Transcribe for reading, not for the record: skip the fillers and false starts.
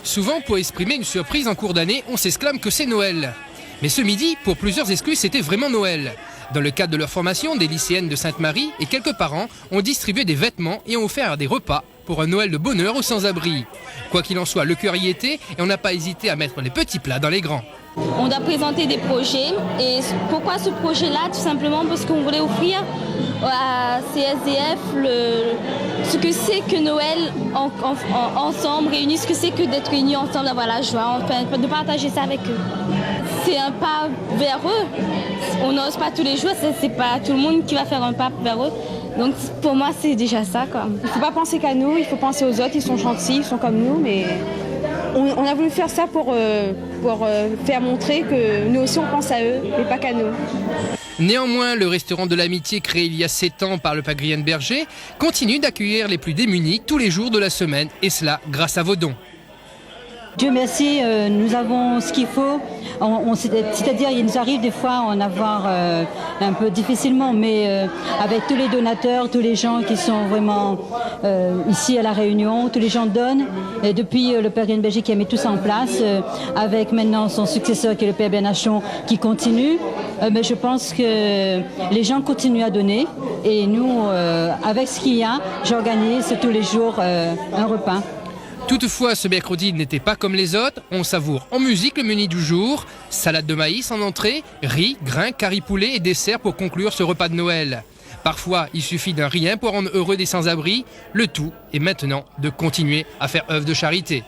Souvent, pour exprimer une surprise en cours d'année, on s'exclame que c'est Noël. Mais ce midi, pour plusieurs exclus, c'était vraiment Noël. Dans le cadre de leur formation, des lycéennes de Sainte-Marie et quelques parents ont distribué des vêtements et ont offert des repas pour un Noël de bonheur aux sans-abri. Quoi qu'il en soit, le cœur y était et on n'a pas hésité à mettre les petits plats dans les grands. On doit présenter des projets. Et pourquoi ce projet-là? Tout simplement parce qu'on voulait offrir à CSDF ce que c'est que Noël ensemble, réunis, ce que c'est que d'être réunis ensemble, d'avoir la joie, de partager ça avec eux. C'est un pas vers eux. On n'ose pas tous les jours, c'est pas tout le monde qui va faire un pas vers eux. Donc pour moi, c'est déjà ça, quoi. Il ne faut pas penser qu'à nous, il faut penser aux autres, ils sont gentils, ils sont comme nous, mais on a voulu faire ça pour faire montrer que nous aussi on pense à eux, et pas qu'à nous. Néanmoins, le restaurant de l'amitié créé il y a 7 ans par le Pagrienne Berger continue d'accueillir les plus démunis tous les jours de la semaine, et cela grâce à vos dons. Dieu merci, nous avons ce qu'il faut. C'est-à-dire, il nous arrive des fois en avoir un peu difficilement, mais avec tous les donateurs, tous les gens qui sont vraiment ici à La Réunion, tous les gens donnent. Et depuis le Père Green Belgique qui a mis tout ça en place, avec maintenant son successeur qui est le Père Benachon qui continue, mais je pense que les gens continuent à donner. Et nous, avec ce qu'il y a, j'organise tous les jours un repas. Toutefois, ce mercredi n'était pas comme les autres. On savoure en musique le menu du jour, salade de maïs en entrée, riz, grains, curry poulet et dessert pour conclure ce repas de Noël. Parfois, il suffit d'un rien pour rendre heureux des sans-abri. Le tout est maintenant de continuer à faire œuvre de charité.